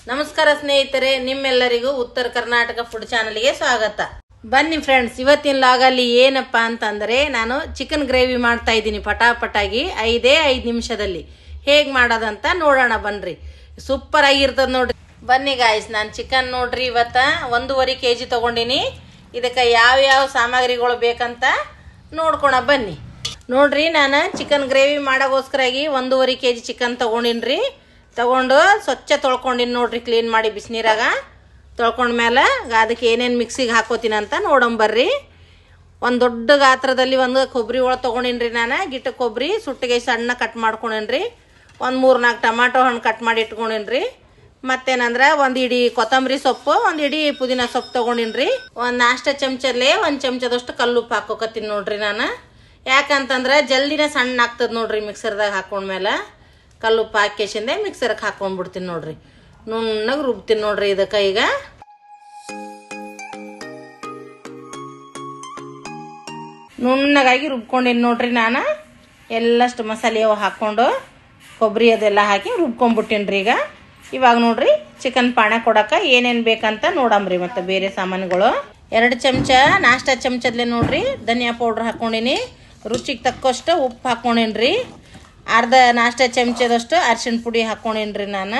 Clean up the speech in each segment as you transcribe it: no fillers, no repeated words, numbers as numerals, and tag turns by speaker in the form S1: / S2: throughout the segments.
S1: ನಮಸ್ಕಾರ ಸ್ನೇಹಿತರೆ, ನಿಮ್ಮೆಲ್ಲರಿಗೂ ಉತ್ತರ ಕರ್ನಾಟಕ ಫುಡ್ ಚಾನಲ್ಗೆ ಸ್ವಾಗತ. ಬನ್ನಿ ಫ್ರೆಂಡ್ಸ್, ಇವತ್ತಿನ ಲಾಗಲ್ಲಿ ಏನಪ್ಪಾ ಅಂತಂದರೆ ನಾನು ಚಿಕನ್ ಗ್ರೇವಿ ಮಾಡ್ತಾ ಇದ್ದೀನಿ ಪಟಾಪಟಾಗಿ 5 ನಿಮಿಷದಲ್ಲಿ. ಹೇಗೆ ಮಾಡೋದಂತ ನೋಡೋಣ ಬನ್ರಿ. ಸೂಪರ್ ಆಗಿರ್ತದೆ ನೋಡ್ರಿ. ಬನ್ನಿ ಗಾಯ್ಸ್, ನಾನು ಚಿಕನ್ ನೋಡ್ರಿ ಇವತ್ತ 1.5 kg ತಗೊಂಡಿನಿ. ಇದಕ್ಕೆ ಯಾವ ಸಾಮಗ್ರಿಗಳು ಬೇಕಂತ ನೋಡ್ಕೊಣ ಬನ್ನಿ. ನೋಡ್ರಿ, ನಾನು ಚಿಕನ್ ಗ್ರೇವಿ ಮಾಡೋಕ್ಕೋಸ್ಕರಾಗಿ 1.5 kg ಚಿಕನ್ ತಗೊಂಡಿನ್ರಿ. ತಗೊಂಡು ಸ್ವಚ್ಛ ತೊಳ್ಕೊಂಡಿನಿ ನೋಡ್ರಿ, ಕ್ಲೀನ್ ಮಾಡಿ ಬಿಸಿನೀರಾಗ ತೊಳ್ಕೊಂಡ್ಮೇಲೆ ಅದಕ್ಕೆ ಏನೇನು ಮಿಕ್ಸಿಗೆ ಹಾಕೋತೀನಿ ಅಂತ ನೋಡಂಬರ್ರಿ. ಒಂದು ದೊಡ್ಡ ಗಾತ್ರದಲ್ಲಿ ಒಂದು ಕೊಬ್ಬರಿ ಒಳಗೆ ತೊಗೊಂಡಿನ್ರಿ. ನಾನು ಗಿಟ್ಟ ಕೊಬ್ಬರಿ ಸುಟ್ಟಿಗೆ ಸಣ್ಣ ಕಟ್ ಮಾಡ್ಕೊಂಡೇನ್ರಿ. ಒಂದು 3-4 ಟೊಮಾಟೊ ಹಣ್ಣು ಕಟ್ ಮಾಡಿ ಇಟ್ಕೊಂಡೇನ್ರಿ. ಮತ್ತೇನಂದ್ರೆ ಒಂದು ಇಡೀ ಕೊತ್ತಂಬರಿ ಸೊಪ್ಪು, ಒಂದು ಇಡೀ ಪುದೀನ ಸೊಪ್ಪು ತೊಗೊಂಡಿನ್ರಿ. ಒಂದು ನಾಷ್ಟ ಚಮಚಲ್ಲೇ 1 ಚಮಚದಷ್ಟು ಕಲ್ಲುಪ್ಪು ಹಾಕೋಕತ್ತೀನಿ ನೋಡ್ರಿ ನಾನು. ಯಾಕಂತಂದ್ರೆ ಜಲ್ದಿನೇ ಸಣ್ಣ ಆಗ್ತದೆ ನೋಡ್ರಿ ಮಿಕ್ಸರ್ದಾಗ ಹಾಕೊಂಡ್ಮೇಲೆ. ಕಲ್ಲುಪ್ಪು ಹಾಕಿಸಿಂದೆ ಮಿಕ್ಸರ್ಗೆ ಹಾಕೊಂಡ್ಬಿಡ್ತೀನಿ ನೋಡ್ರಿ. ನುಣ್ಣಗೆ ರುಬ್ತೀನಿ ನೋಡ್ರಿ. ಇದಕ್ಕೆ ಈಗ ನುಣ್ಣಗಾಗಿ ರುಬ್ಕೊಂಡಿನಿ ನೋಡ್ರಿ ನಾನು. ಎಲ್ಲಷ್ಟು ಮಸಾಲೆ ಹಾಕ್ಕೊಂಡು ಕೊಬ್ಬರಿ ಅದೆಲ್ಲ ಹಾಕಿ ರುಬ್ಕೊಂಡ್ಬಿಟ್ಟಿನ್ರಿ. ಇವಾಗ ನೋಡ್ರಿ ಚಿಕನ್ ಪಾಣ ಕೊಡಕ್ಕೆ ಏನೇನು ಬೇಕಂತ ನೋಡಂಬ್ರಿ. ಮತ್ತು ಬೇರೆ ಸಾಮಾನುಗಳು 2 ಚಮಚ ನಾಷ್ಟ ಚಮಚದಲ್ಲೇ ನೋಡ್ರಿ ಧನಿಯಾ ಪೌಡ್ರ್ ಹಾಕ್ಕೊಂಡಿನಿ. ರುಚಿಗೆ ತಕ್ಕಷ್ಟು ಉಪ್ಪು ಹಾಕ್ಕೊಂಡಿನ್ರಿ. ಅರ್ಧ ನಾಷ್ಟ ಚಮಚದಷ್ಟು ಅರಿಶಿಣ ಪುಡಿ ಹಾಕ್ಕೊಂಡಿನ್ರಿ ನಾನು.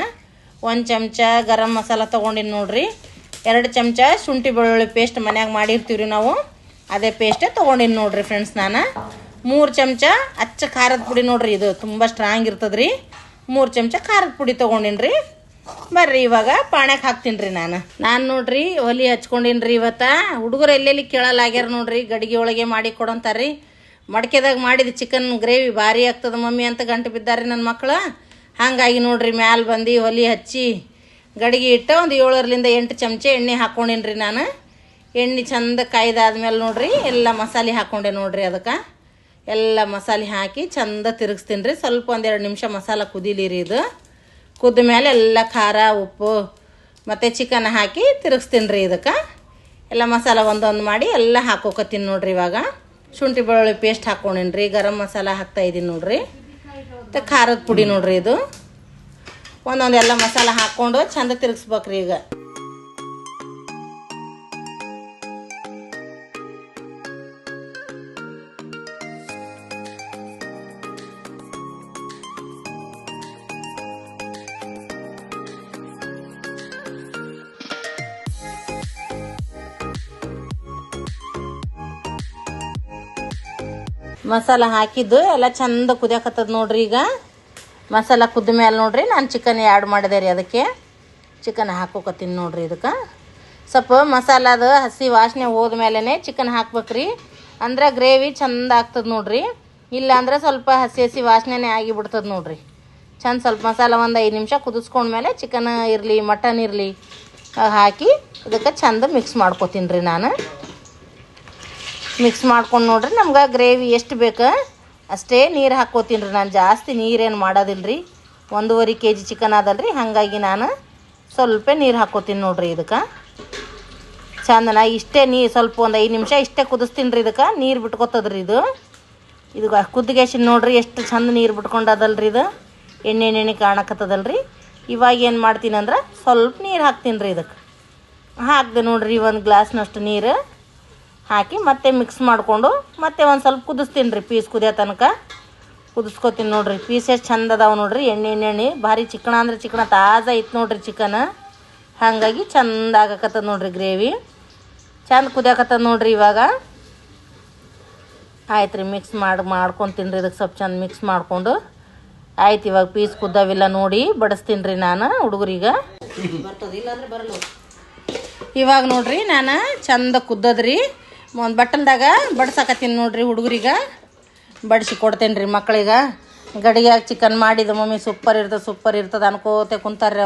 S1: 1 ಚಮಚ ಗರಂ ಮಸಾಲ ತೊಗೊಂಡಿನಿ ನೋಡ್ರಿ. 2 ಚಮಚ ಶುಂಠಿ ಬೆಳ್ಳುಳ್ಳಿ ಪೇಸ್ಟ್ ಮನ್ಯಾಗ ಮಾಡಿರ್ತೀವಿ ನಾವು, ಅದೇ ಪೇಸ್ಟೇ ತೊಗೊಂಡಿನಿ ನೋಡ್ರಿ ಫ್ರೆಂಡ್ಸ್ ನಾನು. 3 ಚಮಚ ಅಚ್ಚ ಖಾರದ ಪುಡಿ ನೋಡ್ರಿ, ಇದು ತುಂಬ ಸ್ಟ್ರಾಂಗ್ ಇರ್ತದ್ರಿ. 3 ಚಮಚ ಖಾರದ ಪುಡಿ ತೊಗೊಂಡಿನ್ರಿ. ಬರ್ರಿ ಇವಾಗ ಪಾಣ್ಯಾಗ ಹಾಕ್ತೀನಿ ನಾನು ನೋಡ್ರಿ ಒಲಿ ಹಚ್ಕೊಂಡಿನ್ರಿ. ಇವತ್ತ ಹುಡುಗರು ಎಲ್ಲೆಲ್ಲಿ ಕೇಳಲಾಗ್ಯಾರ ನೋಡ್ರಿ, ಗಡಿಗೆ ಒಳಗೆ ಮಾಡಿ ಕೊಡಂತಾರ್ರಿ. ಮಡಿಕೆದಾಗ ಮಾಡಿದ ಚಿಕನ್ ಗ್ರೇವಿ ಭಾರಿ ಆಗ್ತದೆ ಮಮ್ಮಿ ಅಂತ ಗಂಟು ಬಿದ್ದಾರೆ ನನ್ನ ಮಕ್ಕಳು. ಹಾಗಾಗಿ ನೋಡ್ರಿ ಮ್ಯಾಲೆ ಬಂದು ಒಲಿ ಹಚ್ಚಿ ಗಡಿಗೆ ಇಟ್ಟು ಒಂದು 7-8 ಚಮಚ ಎಣ್ಣೆ ಹಾಕ್ಕೊಂಡಿನ್ರಿ ನಾನು. ಎಣ್ಣೆ ಚಂದ ಕಾಯ್ದಾದ್ಮೇಲೆ ನೋಡ್ರಿ ಎಲ್ಲ ಮಸಾಲೆ ಹಾಕ್ಕೊಂಡೆ ನೋಡ್ರಿ. ಅದಕ್ಕೆ ಎಲ್ಲ ಮಸಾಲೆ ಹಾಕಿ ಚಂದ ತಿರುಗಿಸ್ತೀನಿ ರೀ. ಸ್ವಲ್ಪ 1-2 ನಿಮಿಷ ಮಸಾಲ ಕುದೀಲಿರಿ. ಇದು ಕುದ್ದ ಮೇಲೆ ಎಲ್ಲ ಖಾರ ಉಪ್ಪು ಮತ್ತು ಚಿಕನ್ ಹಾಕಿ ತಿರುಗಿಸ್ತೀನಿ ರೀ. ಇದಕ್ಕೆ ಎಲ್ಲ ಮಸಾಲ ಒಂದೊಂದು ಮಾಡಿ ಎಲ್ಲ ಹಾಕೋಕತ್ತೀನಿ ನೋಡ್ರಿ. ಇವಾಗ ಶುಂಠಿ ಬೆಳ್ಳುಳ್ಳಿ ಪೇಸ್ಟ್ ಹಾಕ್ಕೊಂಡಿನ್ರಿ. ಗರಂ ಮಸಾಲ ಹಾಕ್ತಾಯಿದ್ದೀನಿ ನೋಡ್ರಿ. ಮತ್ತು ಖಾರದ ಪುಡಿ ನೋಡ್ರಿ. ಇದು ಒಂದೊಂದು ಎಲ್ಲ ಮಸಾಲ ಹಾಕ್ಕೊಂಡು ಚಂದ ತಿರುಗಿಸ್ಬೇಕ್ರಿ. ಈಗ ಮಸಾಲ ಹಾಕಿದ್ದು ಎಲ್ಲ ಚಂದ ಕುದಿಯಾಕತ್ತದ ನೋಡ್ರಿ. ಈಗ ಮಸಾಲ ಕುದ್ದ ಮೇಲೆ ನೋಡ್ರಿ ನಾನು ಚಿಕನ್ ಆ್ಯಡ್ ಮಾಡಿದೆ ರೀ. ಅದಕ್ಕೆ ಚಿಕನ್ ಹಾಕೋಕತ್ತೀನಿ ನೋಡ್ರಿ. ಇದಕ್ಕೆ ಸ್ವಲ್ಪ ಮಸಾಲದ ಹಸಿ ವಾಸನೆ ಹೋದ್ಮೇಲೆ ಚಿಕನ್ ಹಾಕ್ಬೇಕ್ರಿ. ಅಂದ್ರೆ ಗ್ರೇವಿ ಚಂದ ಆಗ್ತದೆ ನೋಡ್ರಿ. ಇಲ್ಲ ಅಂದ್ರೆ ಸ್ವಲ್ಪ ಹಸಿ ವಾಸನೆ ಆಗಿಬಿಡ್ತದೆ ನೋಡ್ರಿ. ಚಂದ ಸ್ವಲ್ಪ ಮಸಾಲ ಒಂದು 5 ನಿಮಿಷ ಕುದಿಸ್ಕೊಂಡ್ಮೇಲೆ ಚಿಕನ್ ಇರಲಿ ಮಟನ್ ಇರಲಿ ಹಾಕಿ ಇದಕ್ಕೆ ಚಂದ ಮಿಕ್ಸ್ ಮಾಡ್ಕೊತೀನಿ ರೀ ನಾನು. ಮಿಕ್ಸ್ ಮಾಡ್ಕೊಂಡು ನೋಡ್ರಿ ನಮ್ಗೆ ಗ್ರೇವಿ ಎಷ್ಟು ಬೇಕು ಅಷ್ಟೇ ನೀರು ಹಾಕ್ಕೋತೀನಿ ರೀ ನಾನು. ಜಾಸ್ತಿ ನೀರೇನು ಮಾಡೋದಿಲ್ಲ ರೀ. 1.5 kg ಚಿಕನ್ ಅದಲ್ರಿ, ಹಾಗಾಗಿ ನಾನು ಸ್ವಲ್ಪ ನೀರು ಹಾಕ್ಕೋತೀನಿ ನೋಡ್ರಿ. ಇದಕ್ಕೆ ಚಂದನ ಇಷ್ಟೇ ಸ್ವಲ್ಪ ಒಂದು 5 ನಿಮಿಷ ಇಷ್ಟೇ ಕುದಿಸ್ತೀನಿ ರೀ. ಇದಕ್ಕೆ ನೀರು ಬಿಟ್ಕೊತದ್ರಿ. ಇದು ಕುದ್ದಿಗೆಸಿನ ನೋಡ್ರಿ ಎಷ್ಟು ಚಂದ ನೀರು ಬಿಟ್ಕೊಂಡದಲ್ರಿ. ಇದು ಎಣ್ಣೆ ಕಾಣಕತ್ತದಲ್ರಿ. ಇವಾಗ ಏನು ಮಾಡ್ತೀನಿ ಅಂದ್ರೆ ಸ್ವಲ್ಪ ನೀರು ಹಾಕ್ತೀನಿ ರೀ. ಇದಕ್ಕೆ ಹಾಕಿದೆ ನೋಡ್ರಿ 1 ಗ್ಲಾಸ್ನಷ್ಟು ನೀರು ಹಾಕಿ ಮತ್ತೆ ಮಿಕ್ಸ್ ಮಾಡಿಕೊಂಡು ಮತ್ತೆ ಒಂದು ಸ್ವಲ್ಪ ಕುದಿಸ್ತೀನಿ ರೀ. ಪೀಸ್ ಕುದಿಯೋ ತನಕ ಕುದಿಸ್ಕೊತೀನಿ ನೋಡ್ರಿ. ಪೀಸ್ ಎಷ್ಟು ಚಂದ ಅದಾವೆ ನೋಡ್ರಿ. ಎಣ್ಣೆ ಭಾರಿ ಚಿಕನ ಅಂದ್ರೆ ಚಿಕನ ತಾಜಾ ಐತೆ ನೋಡ್ರಿ ಚಿಕನ್. ಹಾಗಾಗಿ ಚಂದ ಆಗಕತ್ತದ ನೋಡ್ರಿ ಗ್ರೇವಿ. ಚಂದ ಕುದಿಯಾಕತ್ತದ ನೋಡ್ರಿ. ಇವಾಗ ಆಯ್ತು ರೀ, ಮಿಕ್ಸ್ ಮಾಡ್ಕೊತೀನಿ ರೀ. ಇದಕ್ಕೆ ಸ್ವಲ್ಪ ಚಂದ ಮಿಕ್ಸ್ ಮಾಡಿಕೊಂಡು ಆಯ್ತು. ಇವಾಗ ಪೀಸ್ ಕುದ್ದಾವಿಲ್ಲ ನೋಡಿ ಬಡಿಸ್ತೀನಿ ರೀ ನಾನು ಹುಡುಗರಿಗೆ. ಇವಾಗ ನೋಡ್ರಿ ನಾನು ಚಂದ ಕುದ್ದದ್ರಿ. ಒಂದು ಬಟ್ಟಲ್ದಾಗ ಬಡ್ಸಾಕತ್ತೀನಿ ನೋಡ್ರಿ. ಹುಡುಗರಿಗೆ ಬಡಿಸಿ ಕೊಡ್ತೇನೆ ರೀ. ಮಕ್ಕಳಿಗೆ ಗಡಿಗ್ಯಾಗ ಚಿಕನ್ ಮಾಡಿದ ಮಮ್ಮಿ ಸೂಪರ್ ಇರ್ತದೆ ಅನ್ಕೋತೆ ಕುಂತಾರ್ರಿ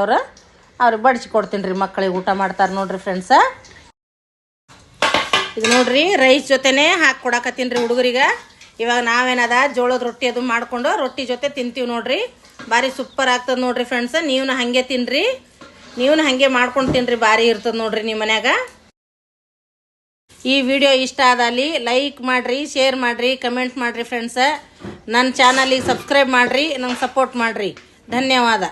S1: ಅವ್ರಿಗೆ ಬಡಿಸಿ ಕೊಡ್ತೀನಿ ರೀ. ಮಕ್ಕಳಿಗೆ ಊಟ ಮಾಡ್ತಾರೆ ನೋಡ್ರಿ ಫ್ರೆಂಡ್ಸ. ಇದು ನೋಡ್ರಿ ರೈಸ್ ಜೊತೆನೇ ಹಾಕಿ ಕೊಡಕತ್ತೀನಿ ರೀ ಹುಡುಗರಿಗೆ. ಇವಾಗ ನಾವೇನದ ಜೋಳದ ರೊಟ್ಟಿ ಅದು ಮಾಡಿಕೊಂಡು ರೊಟ್ಟಿ ಜೊತೆ ತಿಂತೀವಿ ನೋಡ್ರಿ. ಭಾರಿ ಸೂಪರ್ ಆಗ್ತದೆ ನೋಡ್ರಿ ಫ್ರೆಂಡ್ಸ. ನೀವು ಹಾಗೆ ತಿನ್ನಿರಿ, ನೀವು ಹಾಗೆ ಮಾಡ್ಕೊಂಡು ತಿನ್ನಿರಿ. ಭಾರಿ ಇರ್ತದೆ ನೋಡ್ರಿ ನಿಮ್ಮ ಮನ್ಯಾಗ. ಈ ವಿಡಿಯೋ ಇಷ್ಟ ಆದಲ್ಲಿ ಲೈಕ್ ಮಾಡಿರಿ, ಶೇರ್ ಮಾಡಿರಿ, ಕಮೆಂಟ್ ಮಾಡಿರಿ ಫ್ರೆಂಡ್ಸ. ನನ್ನ ಚಾನಲಿಗೆ ಸಬ್ಸ್ಕ್ರೈಬ್ ಮಾಡಿರಿ, ನಂಗೆ ಸಪೋರ್ಟ್ ಮಾಡಿರಿ. ಧನ್ಯವಾದ.